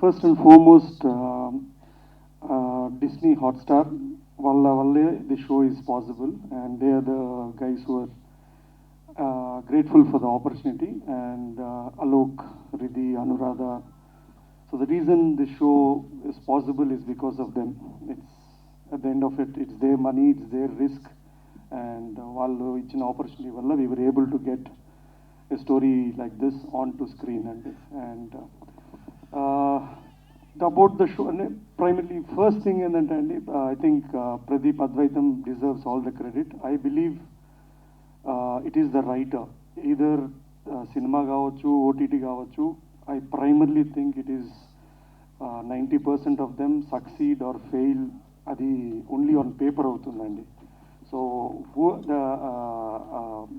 First and foremost, Disney Hotstar, the show is possible, and they are the guys who are grateful for the opportunity, and Alok, Riddhi, Anuradha. So the reason the show is possible is because of them. It's at the end of it, it's their money, it's their risk, and while it's an opportunity, we were able to get a story like this onto screen, and about the show, primarily first thing, and I think Pradeep Advaitam deserves all the credit. I believe it is the writer, either cinema gavachu, OTT gavachu. I primarily think it is 90% of them succeed or fail. Adi only on paper avutundandi. So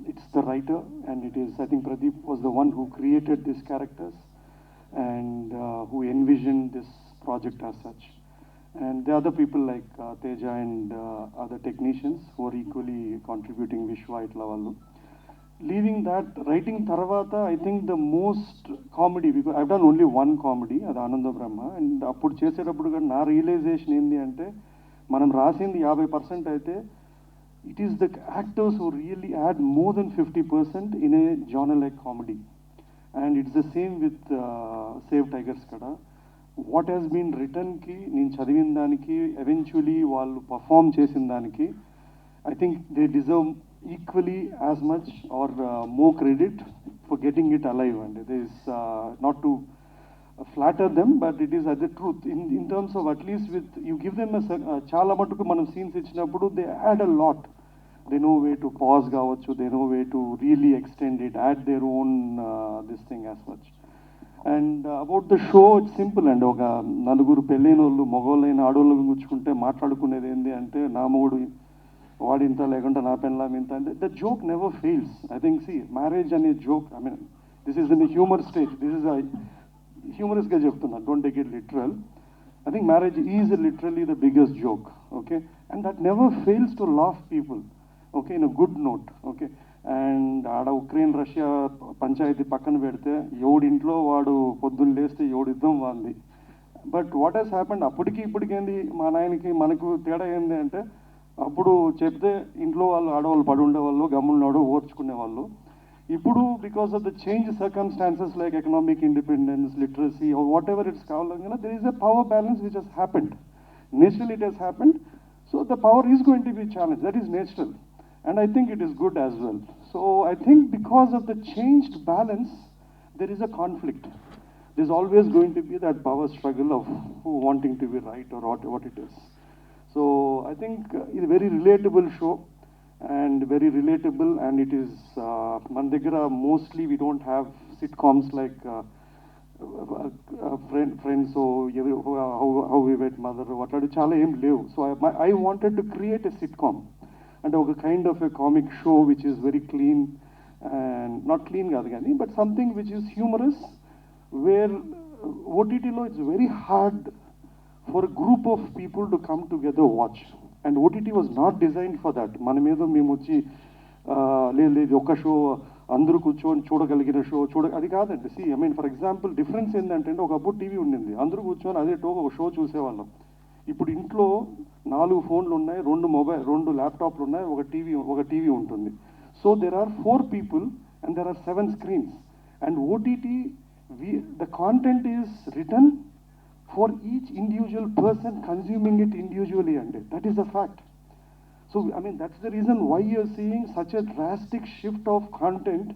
it's the writer, and it is, I think Pradeep was the one who created these characters and who envisioned this project as such. And the other people like Teja and other technicians who are equally contributing, Vishwa itla vallu. Leaving that, writing Tarvata, I think the most comedy, because I've done only one comedy, అది ఆనంద బ్రహ్మ, and అప్పుడు చేసేటప్పుడు కూడా నా realisation ఏంటి అంటే మనం రాసింది 50% అయితే it is the actors who really add more than 50% in a genre-like comedy. And it's the same with Save Tigers kada. What has been written ki, నేను చదివిన దానికి, eventually వాళ్ళు perform చేసిన దానికి, I think they deserve equally as much or more credit for getting it alive. And it is not to flatter them, but it is the truth. In terms of at least with, you give them a chala matuku manam scenes ichinapudu, they add a lot. They know way to pause gavachu, they know way to really extend it, add their own this thing as much. And about the show, it's simple. And oka naluguru pelleinollu mogolaina aadollu gucchukunte maatladukunedi endi ante na mogudu వాడు ఇంత లేకుండా నా పెళ్ళాం ఇంత అంటే the joke never fails. I think సి marriage అనే joke, I mean this is in humour stage, this is హ్యూమరస్గా చెప్తున్నా, don't take it literal. I think marriage is literally the biggest joke, okay, and that never fails to laugh people, okay, in a good note, okay. And ఆడ Ukraine Russia పంచాయతీ పక్కన పెడితే ఎవడింట్లో వాడు పొద్దున్న లేస్తే ఎవడిద్దాం వాంది. బట్ వాట్ హెస్ హ్యాపెండ్, అప్పటికి ఇప్పటికేంది మా నాయనకి మనకు తేడా ఏంది అంటే, అప్పుడు చెప్తే ఇంట్లో వాళ్ళు ఆడవాళ్ళు పడి ఉండేవాళ్ళు, గమ్మున్నాడు ఓర్చుకునేవాళ్ళు. ఇప్పుడు because of the change circumstances like economic independence, literacy, what ever it's కావాలన్నా, there is a power balance which has happened. Natural it has happened. So the power is going to be challenge, that is natural, and I think it is good as well. So I think because of the changed balance there is a conflict. There is always going to be that power struggle of who wanting to be right or what it is. So I think it's a very relatable show, and very relatable, and it is Mandagara mostly we don't have sitcoms like Friends, so how we met mother, what are chala em levu. So I wanted to create a sitcom and a kind of a comic show which is very clean, and not clean kaadu gaani, but something which is humorous, where OTT lo it's very hard for a group of people to come together watch, and OTT was not designed for that. Manamedo మేము వచ్చి లేదు ఒక show అందరూ కూర్చొని చూడగలిగిన show అది కాదండి. See I mean for example difference ఏంటంటే, ఒకప్పుడు టీవీ ఉండింది, అందరూ కూర్చొని అదే ఒక షో చూసేవాళ్ళం. ఇప్పుడు ఇంట్లో 4 ఫోన్లు ఉన్నాయి, 2 ల్యాప్టాప్లు ఉన్నాయి, ఒక టీవీ ఉంటుంది. So there are 4 people and there are 7 screens, and OTT the content is written for each individual person consuming it individually, and that is the fact. So I mean that's the reason why you are seeing such a drastic shift of content.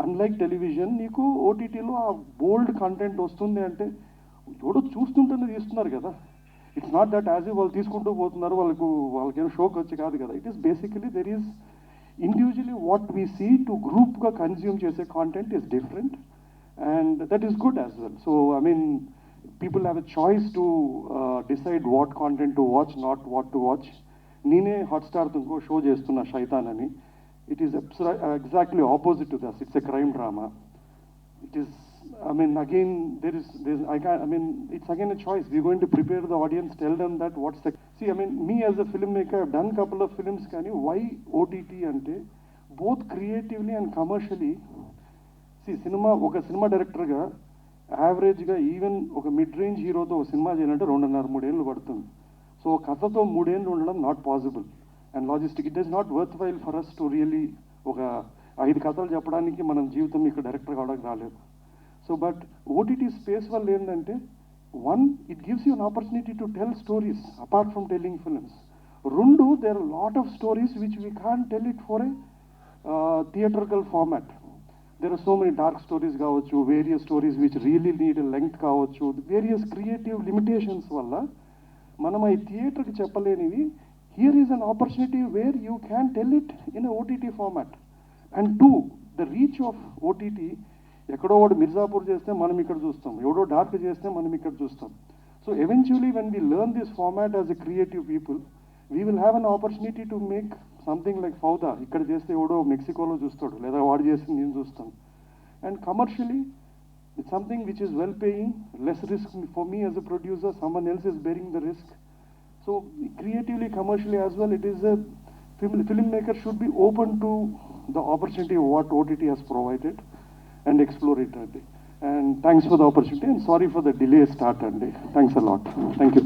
Unlike television, నీకు ఓటీటీలో ఆ బోల్డ్ content వస్తుంది అంటే ఎవడో చూస్తుంటేనే తీస్తున్నారు కదా. It's not that as వాళ్ళు తీసుకుంటూ పోతున్నారు, వాళ్ళకేమో షోకి వచ్చి కాదు కదా. It is basically there is individually what we see to గ్రూప్గా కన్జ్యూమ్ చేసే content is different, and that is good as well. So I mean people have a choice to decide what content to watch, not what to watch. Nene Hotstar తో ఇంకో show చేస్తున్నా శైతాన్ అని. It is exactly opposite to this. It's a crime drama. It is, I mean, again it's again a choice. We're going to prepare the audience, tell them that what's the, see I mean me as a filmmaker, I've done couple of films, కానీ why OTT అంటే both creatively and commercially. ఒక cinema డైరెక్టర్గా యావరేజ్గా even ఒక mid range హీరోతో ఒక cinema చేయాలంటే 2.5-3 ఏళ్ళు పడుతుంది. సో కథతో 3 ఏళ్ళు ఉండడం not possible. And logistic it is not worth while for us to really ఒక 5 కథలు చెప్పడానికి మనం జీవితం ఇక్కడ డైరెక్టర్ కావడానికి రాలేదు. సో బట్ ఓటీటీ స్పేస్ వల్ల ఏంటంటే one, it gives you an opportunity to tell stories apart from telling films. రెండు, there are lot of stories which we can't tell it for a theatrical format. There are so many dark stories కావచ్చు, various stories which really need a length కావచ్చు, various creative limitations వల్ల మనం ఈ థియేటర్కి చెప్పలేనివి here is an opportunity where you can tell it in a OTT format. And two, the reach of OTT, ఎక్కడో వాడు మిర్జాపూర్ చేస్తే మనం ఇక్కడ చూస్తాం, ఎవడో డార్క్ చేస్తే మనం ఇక్కడ చూస్తాం. So eventually when we learn this format as a creative people, we will have an opportunity to make something like Fauda. ఇక్కడ చేస్తే ఎవడో మెక్సికోలో చూస్తాడు, లేదా వాడు చేస్తే నేను చూస్తాను. And commercially it's something which is well paying, less risk for me as a producer, someone else is bearing the risk. So creatively, commercially as well, it is a film maker should be open to the opportunity what OTT has provided and explore it అండి. And thanks for the opportunity and sorry for the delay start అండి. Thanks a lot. Thank you.